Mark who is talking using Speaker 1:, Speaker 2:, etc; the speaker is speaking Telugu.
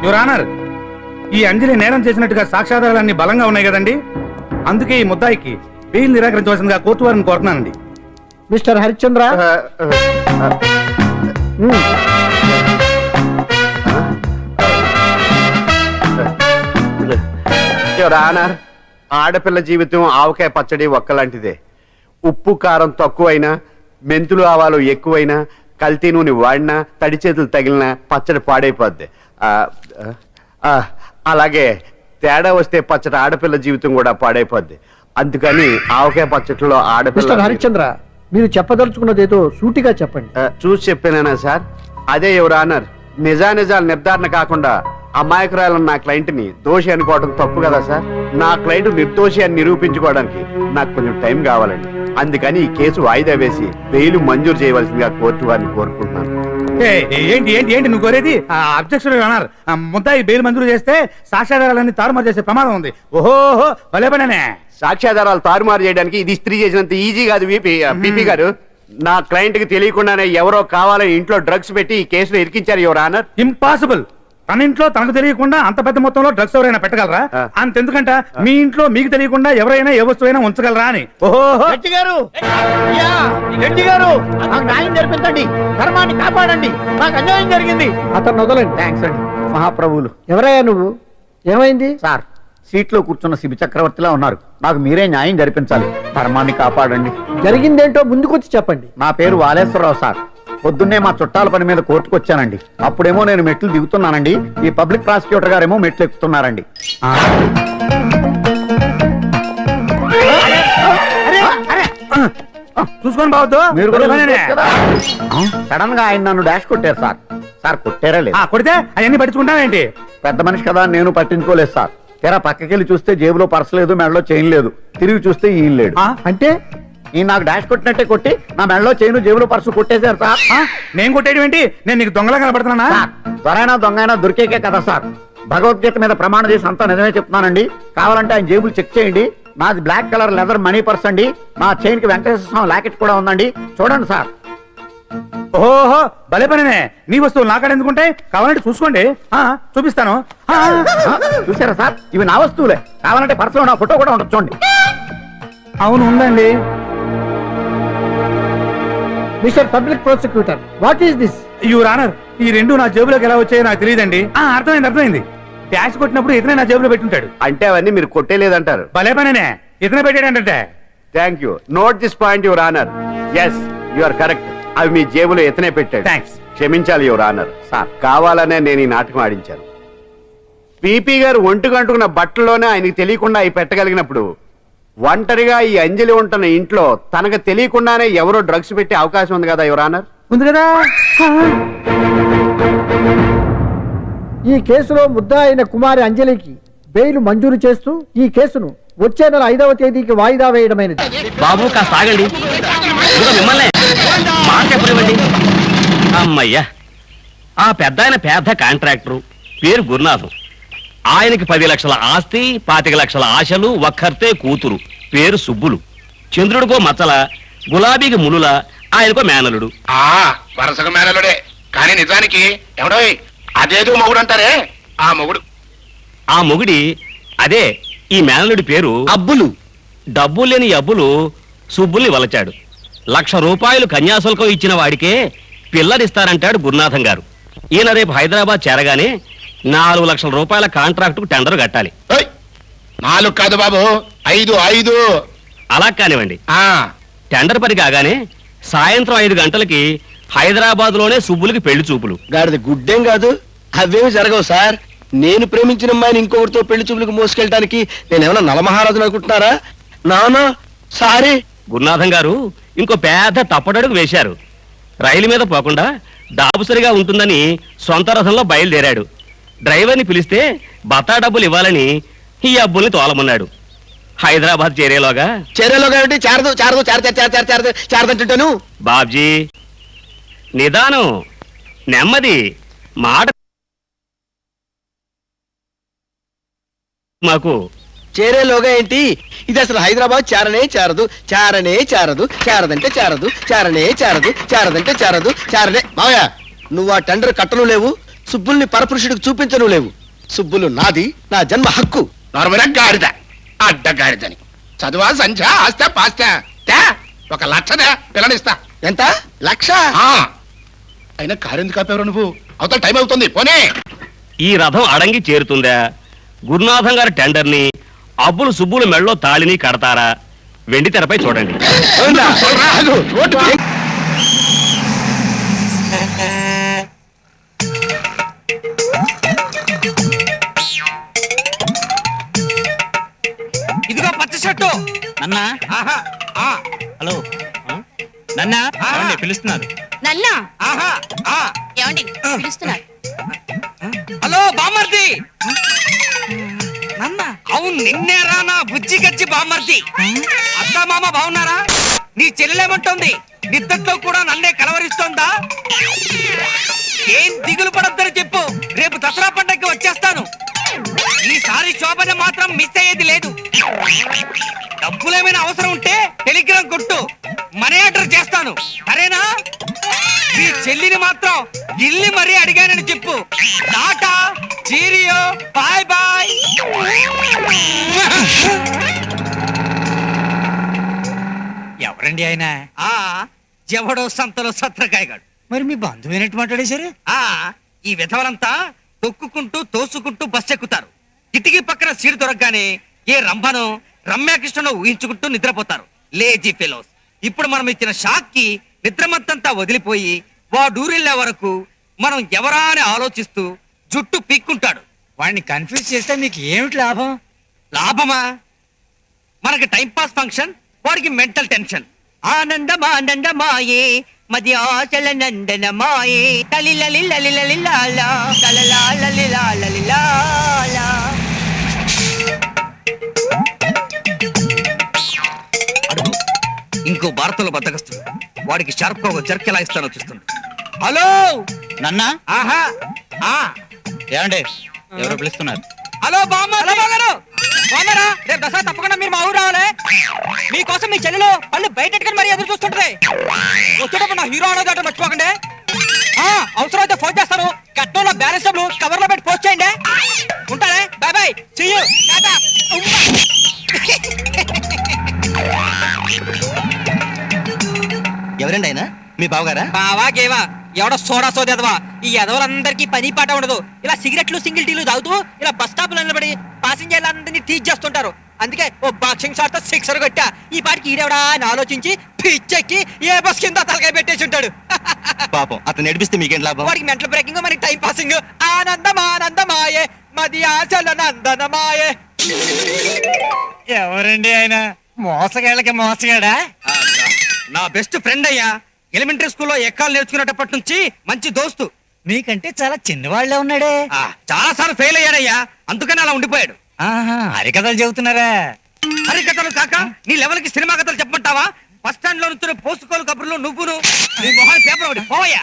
Speaker 1: యువర్ ఆనర్, ఈ అంజలి నేరం చేసినట్టుగా సాక్ష్యాధారాలన్నీ బలంగా ఉన్నాయి కదండి. అందుకే ఈ ముద్దాయికి బెయిల్ నిరాకరించవలసిందిగా కోర్టు వారిని కోరుతున్నానండి.
Speaker 2: మిస్టర్ హరిశ్చంద్ర,
Speaker 3: యువర్ ఆనర్, ఆడపిల్ల జీవితం ఆవకాయ పచ్చడి ఒక్కలాంటిదే. ఉప్పు కారం తక్కువైనా, మెంతులు ఆవాలు ఎక్కువైనా, కల్తీ నూనె వాడినా, తడి చేతులు తగిలినా పచ్చడి పాడైపోద్ది. అలాగే తేడా వస్తే పచ్చడి ఆడపిల్ల జీవితం కూడా పాడైపోద్ది. అందుకని ఆవకాయ పచ్చడిలో ఆడపిల్ల.
Speaker 2: మిస్టర్ హరిశ్చంద్ర, మీరు చెప్పదలుచుకున్నదేదో సూటిగా చెప్పండి.
Speaker 3: చూసి చెప్పానా సార్? అదే యువర్ ఆనర్, నిజానిజాలు నిర్ధారణ కాకుండా అమాయకురాలను నా క్లయింట్ ని దోషి అనుకోవడం తప్పు కదా సార్. నా క్లయింట్ నిర్దోషి అని నిరూపించుకోవడానికి నాకు కొంచెం టైం కావాలండి. అందుకని ఈ కేసు వాయిదా వేసి బెయిల్ మంజూరు చేయవలసిందిగా కోర్టు వారిని కోరుకుంటున్నాను.
Speaker 1: ఏంటి ఏంటి ఏంటి నువ్వు కోరేది? అబ్జెక్షన్ యువర్ ఆనర్, ముద్దాయి బెయిల్ మంజూరు చేస్తే సాక్ష్యాధారాలన్నీ తారుమారు చేసే ప్రమాదం ఉంది. ఓహో భలే పనేనే.
Speaker 3: సాక్ష్యాధారాలు తారుమారు చేయడానికి ఇది ఇస్త్రీ చేసినంత ఈజీ కాదు పిపి గారు. నా క్లయింట్ కి తెలియకుండానే ఎవరో కావాలని ఇంట్లో డ్రగ్స్ పెట్టి ఈ కేసులో ఇరికించారు యువర్ ఆనర్.
Speaker 1: ఇంపాసిబుల్. తన ఇంట్లో తనకు తెలియకుండా అంత పెద్ద మొత్తంలో డ్రగ్స్ ఎవరైనా పెట్టగలరా? అంతెందుకంట మీ ఇంట్లో మీకు తెలియకుండా ఎవరైనా ఏ వస్తువైనా ఉంచగలరా అని.
Speaker 2: న్యాయం జరిపించండి, ధర్మాన్ని కాపాడండి, నాకు అన్యాయం జరిగింది. అతను వదలండి. థ్యాంక్స్ అండి. మహాప్రభువులు. ఎవరయ్యా నువ్వు? ఏమైంది?
Speaker 4: సార్, సీట్లో కూర్చున్న శిబి చక్రవర్తిలా ఉన్నారు. నాకు మీరే న్యాయం జరిపించాలి, ధర్మాన్ని కాపాడండి.
Speaker 2: జరిగిందేంటో ముందుకొచ్చి చెప్పండి.
Speaker 4: నా పేరు వాలేశ్వరరావు సార్. పొద్దున్నే మా చుట్టాల పని మీద కోర్టుకు వచ్చానండి. అప్పుడేమో నేను మెట్లు దిగుతున్నానండి, ఈ పబ్లిక్ ప్రాసిక్యూటర్ గారేమో మెట్లు ఎక్కుతున్నారండి.
Speaker 1: చూసుకొని బావద్దు.
Speaker 4: మీరు సడన్ గా ఆయన నన్ను డాష్ కొట్టారు సార్. సార్ కొట్టారా లేదు?
Speaker 1: కొడితే అవన్నీ పట్టించుకుంటావేంటి?
Speaker 4: పెద్ద మనిషి కదా నేను పట్టించుకోలేదు సార్. తెరా పక్కకెళ్ళి చూస్తే జేబులో పర్స్ లేదు, మెడలో చైన్ లేదు. తిరిగి చూస్తే ఈయన లేడు.
Speaker 2: అంటే
Speaker 4: ఈయన నాకు డాష్ కొట్టినట్టే కొట్టి నా మెడలో చైన్ జేబులో పర్సు కొట్టేశారు సార్.
Speaker 1: నేను కొట్టేయడం ఏంటి? నేను నీకు దొంగలా కనబడుతున్నా?
Speaker 4: త్వరైనా దొంగైనా దొరికేకే కదా సార్. భగవద్గీత మీద ప్రమాణం చేసి అంతా నిజమే చెప్తున్నానండి. కావాలంటే ఆయన జేబులు చెక్ చేయండి. నాది black colour leather money purse అండి. నా చైన్ కి వెంకటేశ్వర స్వామి లాకెట్ కూడా ఉందండి. చూడండి సార్.
Speaker 1: ఓహో భలే పనినే. నీ వస్తువులు నాకాడ ఎందుకుంటాయి? కావాలంటే చూసుకోండి, చూపిస్తాను.
Speaker 4: చూసారా సార్, ఇవి నా వస్తువులే. కావాలంటే పర్సులో నా ఫోటో కూడా ఉండదు, చూడండి.
Speaker 1: అవును ఉందండి.
Speaker 2: Mister public prosecutor, what is this?
Speaker 1: Your honour, ఈ రెండు నా జేబులోకి ఎలా వచ్చాయో నాకు తెలియదండి. అర్థమైంది. డాష్ కొట్టినప్పుడు ఇతనే నా జేబులో పెట్టుంటాడు.
Speaker 3: అంటే అవన్నీ మీరు కొట్టేలేదంటారు?
Speaker 1: భలే పనేనే, ఇతనే పెట్టాడంటే.
Speaker 3: Thank you. Note this point your honour. Yes, you are correct. అవి మీ జేబులో ఇతనే పెట్టాడు.
Speaker 1: థ్యాంక్స్.
Speaker 3: క్షమించాలి యువర్ ఆనర్. సార్, కావాలనే నేను ఈ నాటకం ఆడించాను. పిపి గారు ఒంటికంటుకున్న బట్టల్లోనే ఆయనకి తెలియకుండా అవి పెట్టగలిగినప్పుడు ఒంటరిగా ఈ అంజలి ఉంటున్న ఇంట్లో తనకు తెలియకుండానే ఎవరో డ్రగ్స్ పెట్టే అవకాశం ఉంది కదా యువర్ ఆనర్.
Speaker 1: ఉంది కదా.
Speaker 2: ఈ కేసులో ముద్దా అయిన కుమారి అంజలికి బెయిల్ మంజూరు చేస్తూ ఈ కేసును వచ్చే నెల 5వ తేదీకి వాయిదా వేయడమైనది.
Speaker 5: బాబు కాస్త ఆగండి. మిమ్మల్ని మాట ఎప్పుడివ్వండి. అమ్మయ్యా, ఆ పెద్ద ఆయన పెద్ద కాంట్రాక్టరు, పేరు గురునాథం. ఆయనకి 10 లక్షల ఆస్తి, 25 లక్షల ఆశలు, ఒక్కర్తే కూతురు, పేరు సుబ్బులు. చంద్రుడికో మచ్చల, గులాబీకి మునుల, ఆయనకో మేనలుడు.
Speaker 6: వరుసగా మేనలుడే, కానీ నిజానికి ఎవడో అదేదో మొగుడు అంటారే, ఆ మొగుడు.
Speaker 5: ఆ మొగుడి అదే ఈ మేనలుడి పేరు అబ్బులు. డబ్బు లేని అబ్బులు సుబ్బుల్ని వలచాడు. 1,00,000 రూపాయలు కన్యాశుల్కం ఇచ్చిన వాడికే పిల్లనిస్తారంటాడు గురునాథం గారు. ఈయన రేపు హైదరాబాద్ చేరగానే 4 లక్షల రూపాయల కాంట్రాక్టుకు టెండర్ కట్టాలి.
Speaker 6: 4 కాదు బాబు, 5.
Speaker 5: అలా కానివ్వండి. టెండర్ పని కాగానే సాయంత్రం 5 గంటలకి హైదరాబాద్ లోనే సుబ్బులకి పెళ్లి చూపులు.
Speaker 7: గాడిది గుడ్డేం కాదు, అవేమి జరగవు సార్. నేను ప్రేమించిన అమ్మాయిని ఇంకొకరితో పెళ్లి చూపులకు మోసుకెళ్ళడానికి నేనేమన్నా నలమహారాజును అనుకుంటున్నారా? నానా సారీ.
Speaker 5: గురునాథం గారు ఇంకో పెద్ద తప్పటడుగు వేశారు. రైలు మీద పోకుండా దాబుసరిగా ఉంటుందని సొంత రథంలో బయలుదేరాడు. డ్రైవర్ని పిలిస్తే బత్తా డబ్బులు ఇవ్వాలని ఈ అబ్బుల్ని తోలమన్నాడు. హైదరాబాద్ చేరేలోగా
Speaker 7: ఏమిటి చారదంటుంటాను.
Speaker 5: బాబ్జీ నిదానం, నెమ్మది, మాట మాకు.
Speaker 7: చేరేలోగా ఏంటి? ఇది అసలు హైదరాబాద్ చారనే చారదంటే చారదు, చారనే చారదు, చారదంటే చారదు, చారనే. మావయ్య, నువ్వు ఆ టెండర్ కట్టను లేవు, సుబ్బుల్ని పరపురుషుడికి చూపించను లేవు. సుబ్బులు నాది, నా జన్మ హక్కు.
Speaker 6: నార్మల్ గాడిద అడ్డగాడిదని చదువా సంధ్య ఆస్తా పాస్తా తే 1 లక్షదే పిల్లనిస్తా.
Speaker 7: ఎంత? 1,00,000?
Speaker 6: ఆ, అయినా కారెందుకు కాపేవరు నువ్వు? అవతల టైం అవుతుంది పోనీ.
Speaker 5: ఈ రథం అడంగి చేరుతుందా? గురునాథం గారి టెండర్ని అబ్బులు సుబ్బులు మెళ్ళో తాళిని కడతారా? వెండి తెరపై చూడండి.
Speaker 6: ఆగు, రోడ్డు పై.
Speaker 8: ఇదిగో పచ్చ షర్టు నన్నా.
Speaker 6: ఆహా, ఆ,
Speaker 8: హలో నన్నా, ఏమండి పిలుస్తున్నారు.
Speaker 9: నన్నా
Speaker 6: ఆహా, ఆ.
Speaker 9: ఏమండి పిలుస్తున్నారు?
Speaker 8: హలో బామ్మర్ది. నన్నా, అవును నిన్నేరా నా బుజ్జి గజ్జి బామ్మర్ది. అత్త మామ బాగున్నారా? నీ చెల్లెలేమంటోంది? నిద్దట్లో కూడా నన్నే కలవరిస్తోందా? ఏం దిగులు పడొద్దని చెప్పు, రేపు దసరా పండగకి వచ్చేస్తాను. ఈసారి శోభన మాత్రం మిస్ అయ్యేది లేదు. డబ్బులేమైనా అవసరం ఉంటే టెలిగ్రామ్ కొట్టు, మనీ ఆర్డర్ చేస్తాను, సరేనా? మీ చెల్లిని మాత్రం గిల్లి మరీ అడిగానని చెప్పు. Tata, cheerio, bye bye. ఎవరండి ఆయన? ఎవడో సంతలో సత్రకాయగాడు. మరి మీ బంధువునట్టు మాట్లాడేశారు? ఈ విధవలంతా తొక్కుకుంటూ తోసుకుంటూ బస్ ఎక్కుతారు. కిటికీ పక్కన సీటు దొరకగానే ఏ రంభను రమ్యాకృష్ణను ఊహించుకుంటూ నిద్రపోతారు. Lazy fellows. ఇప్పుడు మనం ఇచ్చిన షాక్ కి నిద్రమత్తంతా వదిలిపోయి వాడూరెళ్లే వరకు మనం ఎవరా అని ఆలోచిస్తూ జుట్టు పీక్కుంటాడు. వాడిని కన్ఫ్యూజ్ చేస్తే మీకు ఏమిటి లాభం? లాభమా? మనకి టైం పాస్ ఫంక్షన్, వాడికి మెంటల్ టెన్షన్. ఆనందమానందమాయే మది ఆశల నందనమాయే తలిలలిలలిలలిలాలా తలలాలలిలాలలిలాలా. అడుగు, ఇంకో భారతంలో బద్దకస్తుడు. వాడికి షార్ప్ గా ఒక జర్క్ ఎలా ఇస్తానో చూస్తుండు. హలో నన్నా. ఆహా, ఏమండి ఎవరు పిలుస్తున్నారు? హలో బామ్మగారు. బామ్మరా, రేపు దసరా తప్పకుండా మీరు మా ఊరు రావాలి. మీకోసం మీ చెల్లెలు పళ్ళు బయట మరీ ఎదురు చూస్తుంటది. వచ్చేటప్పుడు నా హీరో అనేది మర్చిపోకండి. అవసరం అయితే ఫోన్ చేస్తాను. కట్నంలో బ్యాలెన్స్ డబ్బులు కవర్ లో పెట్టి పోస్ట్ చేయండి. ఉంటానే, bye bye, see you, tata. ఎవరండి ఆయన? మీ బావగారా? బావా గేవా ఎవడో సోడా సోదేదవా. ఈ ఎదవలందరికీ పని పాట ఉండదు. ఇలా సిగరెట్లు సింగిల్ టీలు తాగుతూ ఇలా బస్ స్టాప్ లో నిలబడి పాసింజర్లందరినీ టీచ్ చేస్తుంటారు. అందుకే ఓ బాక్సింగ్ షాట్ తో సిక్సర్ కొట్టా. ఈ పాటికి ఈడెవడా అని ఆలోచించి పిచ్చెక్కి ఏ బస్ కింద తలకాయ పెట్టేసి ఉంటాడు.
Speaker 7: పాపం అతను నడిపిస్తే మీకేం లాభం?
Speaker 8: వాడికి మెంటల్ బ్రేకింగ్, మనకి టైం పాసింగ్. ఆనందమానందమాయే మది ఆశల నందనమాయే. ఎవరండి ఆయన? మోసగాళ్ళకి మోసగాడా? నా బెస్ట్ ఫ్రెండ్ అయ్యా. ఎలిమెంటరీ స్కూల్లో ఎక్కాలు నేర్చుకునేటప్పటి నుంచి మంచి దోస్తు. మీకంటే చాలా చిన్నవాళ్లే ఉన్నాడే. చాలా సార్లు ఫెయిల్ అయ్యాడయ్యా, అందుకని అలా ఉండిపోయాడు. హరికథలు చెబుతున్నారా? హరికథలు కాక నీ లెవెల్ కి సినిమా కథలు చెప్పమంటావా? బస్ స్టాండ్ లో నుంచి పోసుకోలు కబుర్లు నువ్వును నీ మొహాన్ని పేపర్ ఒకటి పోవయ్యా.